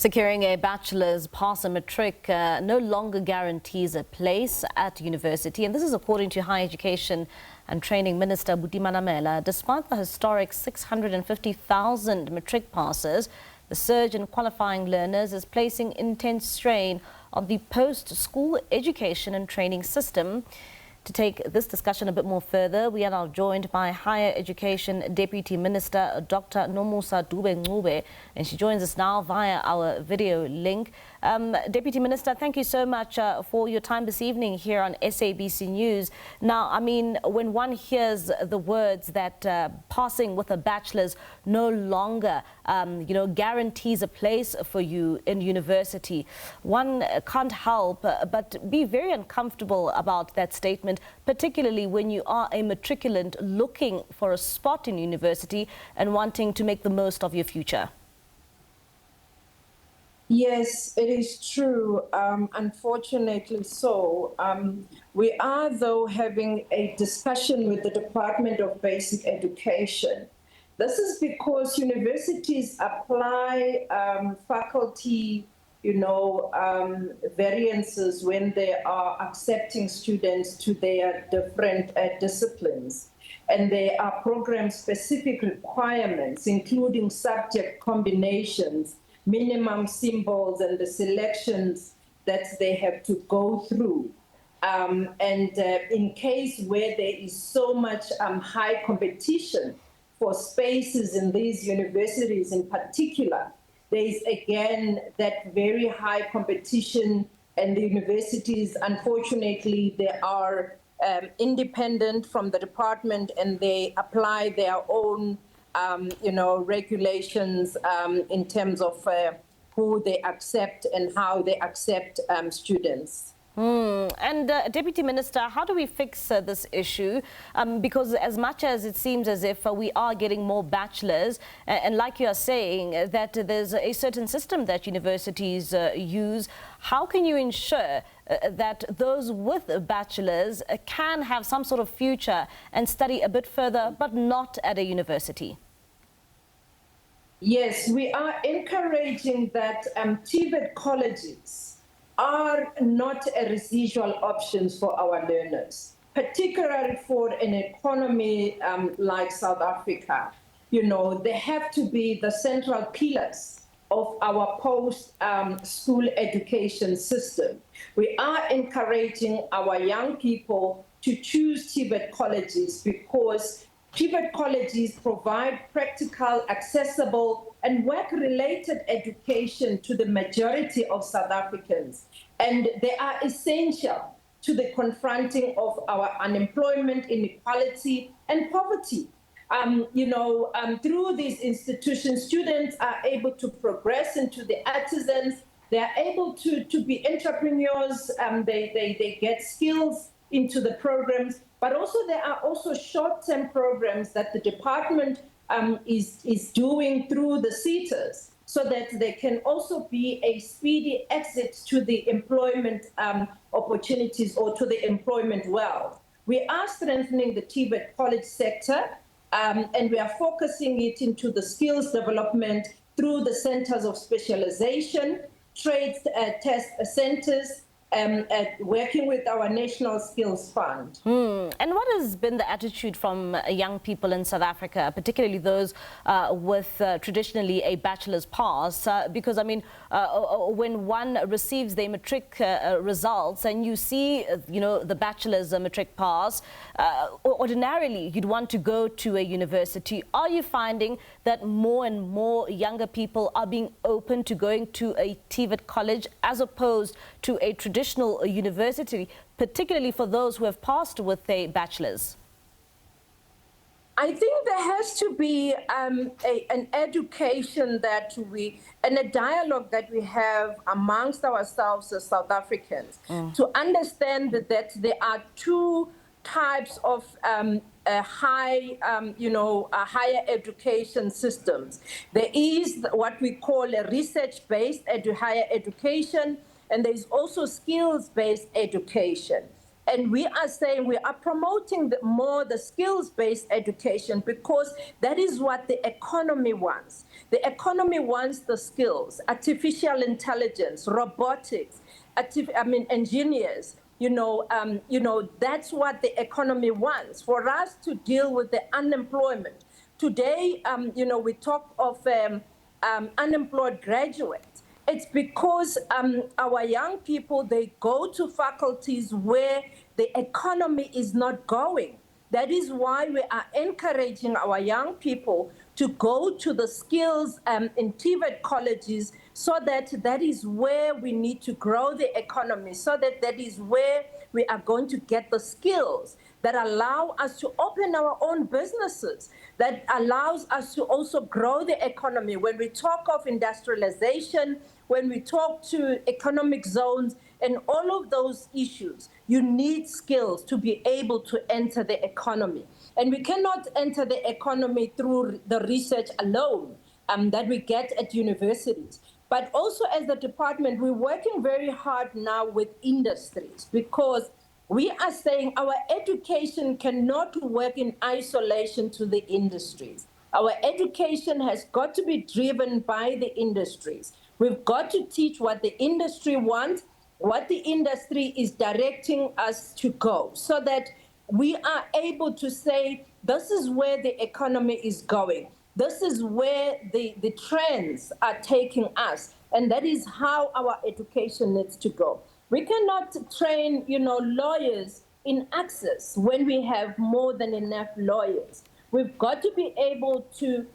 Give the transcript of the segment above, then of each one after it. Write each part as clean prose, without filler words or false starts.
Securing a bachelor's pass and matric no longer guarantees a place at university, and this is according to Higher Education and Training Minister Buti Manamela. Despite the historic 650,000 matric passes, the surge in qualifying learners is placing intense strain on the post-school education and training system. To take this discussion a bit more further, we are now joined by Higher Education Deputy Minister Dr. Nomusa Dube-Ncube, and she joins us now via our video link. Deputy Minister, thank you so much for your time this evening here on SABC News. Now, I mean, when one hears the words that passing with a bachelor's no longer, guarantees a place for you in university, one can't help but be very uncomfortable about that statement, particularly when you are a matriculant looking for a spot in university and wanting to make the most of your future. Yes, it is true. Unfortunately so. We are, though, having a discussion with the Department of Basic Education. This is because universities apply faculty, variances when they are accepting students to their different disciplines. And there are program-specific requirements, including subject combinations, minimum symbols, and the selections that they have to go through. In case where there is so much high competition for spaces in these universities in particular, there is again that very high competition, and the universities, unfortunately, they are independent from the department, and they apply their own regulations in terms of who they accept and how they accept students. And Deputy Minister, how do we fix this issue? Because as much as it seems as if we are getting more bachelors, and like you are saying, that there's a certain system that universities use, how can you ensure that those with bachelors can have some sort of future and study a bit further, but not at a university? Yes, we are encouraging that Tvet colleges are not a residual option for our learners, particularly for an economy like South Africa. They have to be the central pillars of our post-school education system. We are encouraging our young people to choose Tvet colleges because Tvet colleges provide practical, accessible, and work-related education to the majority of South Africans, and they are essential to the confronting of our unemployment, inequality, and poverty. Through these institutions, students are able to progress into the artisans, they are able to be entrepreneurs, they get skills into the programs, but also there are also short-term programs that the department is doing through the SETAs, so that there can also be a speedy exit to the employment opportunities or to the employment world. We are strengthening the Tvet college sector, and we are focusing it into the skills development through the centers of specialization, trades test centers, working with our National Skills Fund. And what has been the attitude from young people in South Africa, particularly those with traditionally a bachelor's pass? Because, I mean, when one receives their matric results and you see, the bachelor's matric pass, ordinarily you'd want to go to a university. Are you finding that more and more younger people are being open to going to a Tvet college as opposed to a traditional university, particularly for those who have passed with a bachelor's? I think there has to be an education and a dialogue that we have amongst ourselves as South Africans to understand that there are two types of higher education systems. There is what we call a research-based higher education, and there is also skills-based education. And we are saying we are promoting more the skills-based education because that is what the economy wants. The economy wants the skills, artificial intelligence, robotics, engineers. That's what the economy wants. For us to deal with the unemployment. Today, we talk of unemployed graduates. It's because our young people, they go to faculties where the economy is not going. That is why we are encouraging our young people to go to the skills in Tvet colleges, so that is where we need to grow the economy, so that is where we are going to get the skills that allow us to open our own businesses, that allows us to also grow the economy. When we talk of industrialization, when we talk to economic zones and all of those issues, you need skills to be able to enter the economy. And we cannot enter the economy through the research alone that we get at universities. But also as the department, we're working very hard now with industries, because we are saying our education cannot work in isolation to the industries. Our education has got to be driven by the industries. We've got to teach what the industry wants, what the industry is directing us to go, so that we are able to say, this is where the economy is going. This is where the trends are taking us. And that is how our education needs to go. We cannot train, lawyers in access when we have more than enough lawyers. We've got to be able to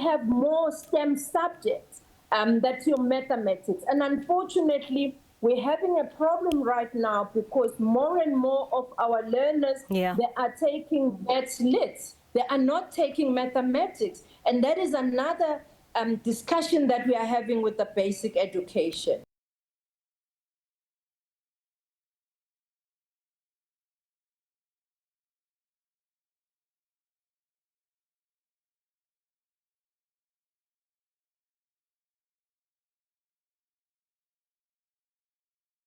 have more STEM subjects. That's your mathematics. And unfortunately, we're having a problem right now because more and more of our learners, they are taking Lit. They are not taking mathematics. And that is another discussion that we are having with the basic education.